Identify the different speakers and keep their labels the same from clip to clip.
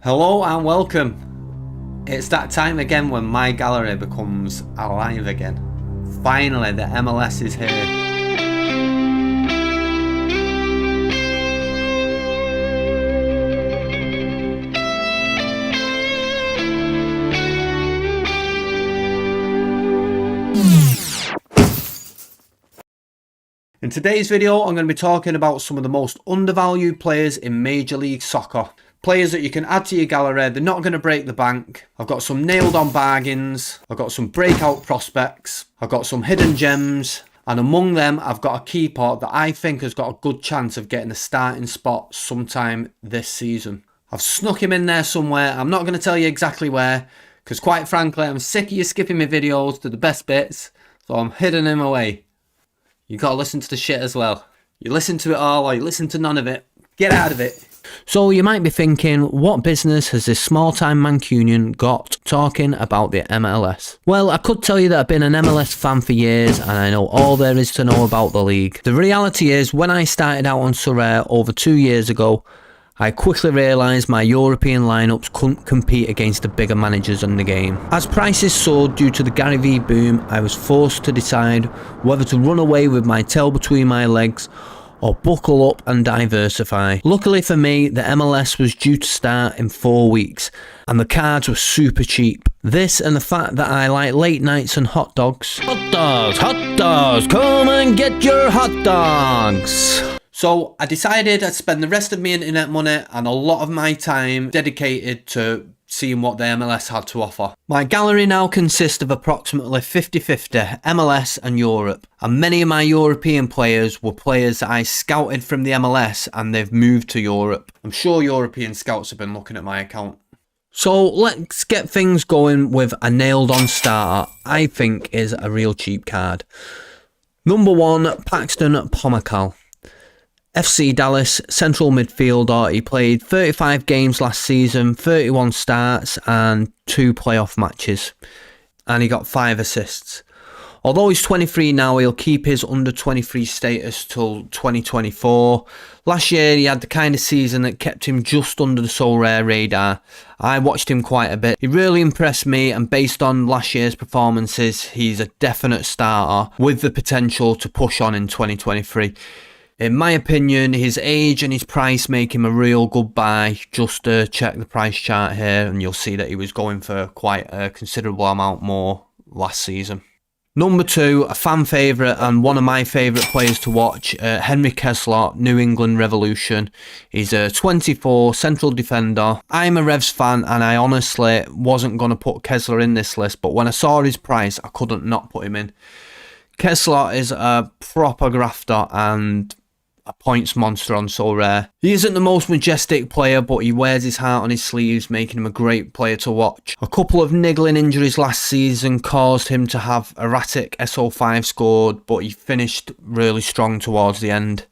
Speaker 1: Hello and welcome. It's that time again when my gallery becomes alive again. Finally, the MLS is here. In today's video, I'm going to be talking about some of the most undervalued players in Major League Soccer. Players that you can add to your gallery, they're not going to break the bank. I've got some nailed on bargains, I've got some breakout prospects, I've got some hidden gems, and among them I've got a keeper that I think has got a good chance of getting a starting spot sometime this season. I've snuck him in there somewhere. I'm not going to tell you exactly where, because quite frankly I'm sick of you skipping my videos to the best bits, so I'm hidden him away. You gotta listen to the shit as well. You listen to it all or you listen to none of it. Get out of it. So you might be thinking, what business has this small-time Mancunian got talking about the MLS? Well, I could tell you that I've been an MLS fan for years and I know all there is to know about the league. The reality is, when I started out on Sorare over 2 years ago, I quickly realised my European lineups couldn't compete against the bigger managers in the game. As prices soared due to the Gary V boom, I was forced to decide whether to run away with my tail between my legs or buckle up and diversify. Luckily for me, the MLS was due to start in 4 weeks and the cards were super cheap. This and the fact that I like late nights and hot dogs. Hot dogs, come and get your hot dogs. So I decided I'd spend the rest of my internet money and a lot of my time dedicated to seeing what the MLS had to offer. My gallery now consists of approximately 50-50 MLS and Europe, and many of my European players were players that I scouted from the MLS and they've moved to Europe. I'm sure European scouts have been looking at my account. So let's get things going with a nailed on starter I think is a real cheap card. Number 1, Paxton Pomykal. FC Dallas, central midfielder. He played 35 games last season, 31 starts and 2 playoff matches. And he got 5 assists. Although he's 23 now, he'll keep his under 23 status till 2024. Last year he had the kind of season that kept him just under the Sorare radar. I watched him quite a bit. He really impressed me, and based on last year's performances, he's a definite starter with the potential to push on in 2023. In my opinion, his age and his price make him a real good buy. Just check the price chart here and you'll see that he was going for quite a considerable amount more last season. Number 2, a fan favourite and one of my favourite players to watch, Henry Kessler, New England Revolution. He's a 24 central defender. I'm a Revs fan and I honestly wasn't going to put Kessler in this list, but when I saw his price I couldn't not put him in. Kessler is a proper grafter and a points monster on Sorare. He isn't the most majestic player, but he wears his heart on his sleeves, making him a great player to watch. A couple of niggling injuries last season caused him to have erratic SO5 scored, but he finished really strong towards the end.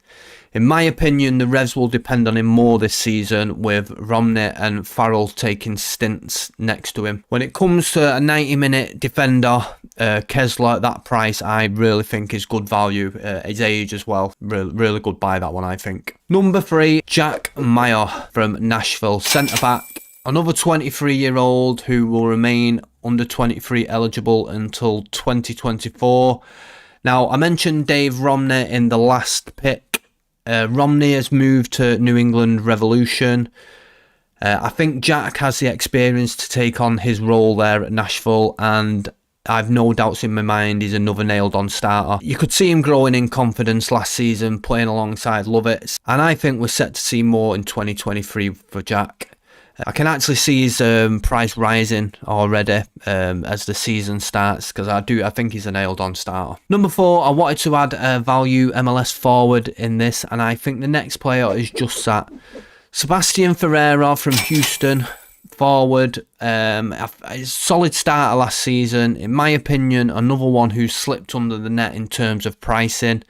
Speaker 1: In my opinion, the Revs will depend on him more this season, with Romney and Farrell taking stints next to him. When it comes to a 90-minute defender, Kessler at that price I really think is good value. His age as well, really good buy that one I think. Number 3, Jack Meyer from Nashville, centre back. Another 23-year-old who will remain under 23 eligible until 2024. Now I mentioned Dave Romney in the last pick. Romney has moved to New England Revolution. I think Jack has the experience to take on his role there at Nashville, and I've no doubts in my mind he's another nailed on starter. You could see him growing in confidence last season, playing alongside Lovitz, and I think we're set to see more in 2023 for Jack. I can actually see his price rising already as the season starts, because I think he's a nailed on starter. Number 4, I wanted to add a value MLS forward in this, and I think the next player is just that. Sebastian Ferreira from Houston, forward, a solid starter last season. In my opinion, another one who slipped under the net in terms of pricing.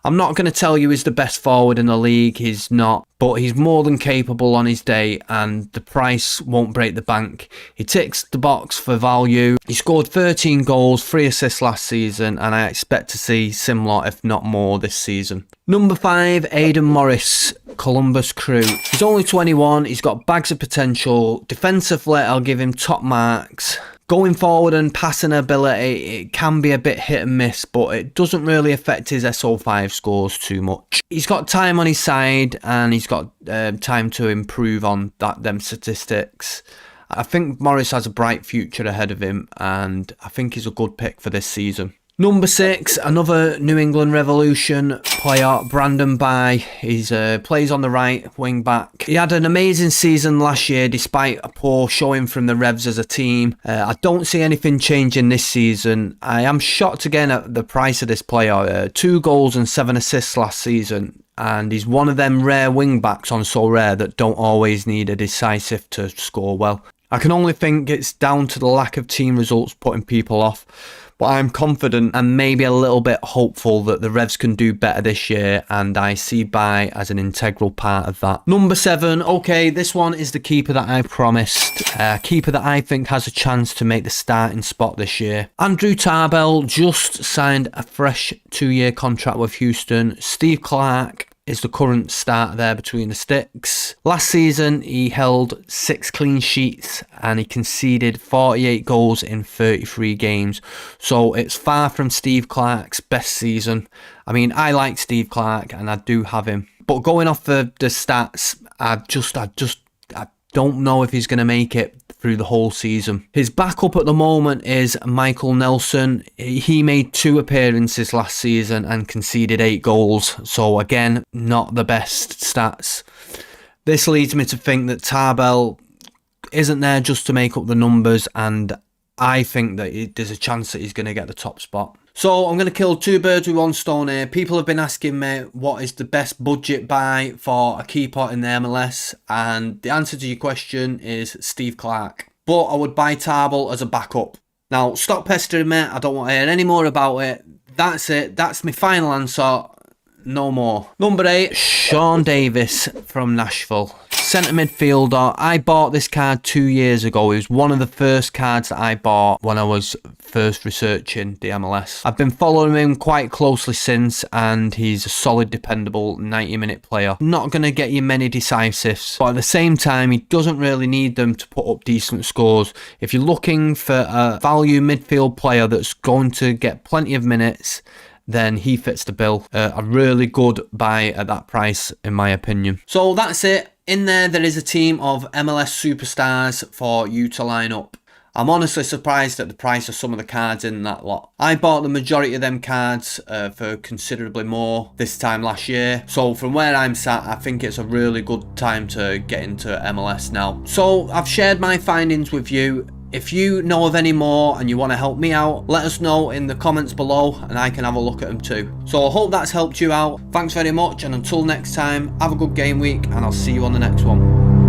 Speaker 1: I'm not going to tell you he's the best forward in the league, he's not, but he's more than capable on his day, and the price won't break the bank. He ticks the box for value. He scored 13 goals, 3 assists last season, and I expect to see similar, if not more, this season. Number 5, Aidan Morris, Columbus Crew. He's only 21, he's got bags of potential. Defensively, I'll give him top marks. Going forward and passing ability, it can be a bit hit and miss, but it doesn't really affect his SO5 scores too much. He's got time on his side, and he's got time to improve on them statistics. I think Morris has a bright future ahead of him, and I think he's a good pick for this season. Number 6, another New England Revolution player, Brandon Bye. He plays on the right wing back. He had an amazing season last year despite a poor showing from the Revs as a team. I don't see anything changing this season. I am shocked again at the price of this player. 2 goals and 7 assists last season. And he's one of them rare wing backs on Sorare that don't always need a decisive to score well. I can only think it's down to the lack of team results putting people off. But I'm confident and maybe a little bit hopeful that the Revs can do better this year, and I see Bye as an integral part of that. Number 7, okay, this one is the keeper that I promised. Keeper that I think has a chance to make the starting spot this year. Andrew Tarbell just signed a fresh 2-year contract with Houston. Steve Clark is the current starter there between the sticks. Last season, he held 6 clean sheets and he conceded 48 goals in 33 games. So it's far from Steve Clark's best season. I mean, I like Steve Clark and I do have him. But going off the stats, I don't know if he's going to make it through the whole season. His backup at the moment is Michael Nelson. He made 2 appearances last season and conceded 8 goals. So again, not the best stats. This leads me to think that Tarbell isn't there just to make up the numbers, and I think that there's a chance that he's going to get the top spot. So I'm going to kill 2 birds with 1 stone here. People have been asking me what is the best budget buy for a keeper in the MLS, and the answer to your question is Steve Clark. But I would buy Tarbell as a backup. Now stop pestering me, I don't want to hear any more about it. That's it, that's my final answer. No more. Number 8, Sean Davis from Nashville. Centre midfielder. I bought this card 2 years ago. It was one of the first cards that I bought when I was first researching the MLS. I've been following him quite closely since, and he's a solid, dependable 90-minute player. Not going to get you many decisives, but at the same time, he doesn't really need them to put up decent scores. If you're looking for a value midfield player that's going to get plenty of minutes, then he fits the bill. A really good buy at that price, in my opinion. So that's it. In there is a team of MLS superstars for you to line up. I'm honestly surprised at the price of some of the cards in that lot. I bought the majority of them cards for considerably more this time last year. So from where I'm sat, I think it's a really good time to get into MLS now. So I've shared my findings with you. If you know of any more and you want to help me out, let us know in the comments below and I can have a look at them too. So I hope that's helped you out. Thanks very much, and until next time, have a good game week and I'll see you on the next one.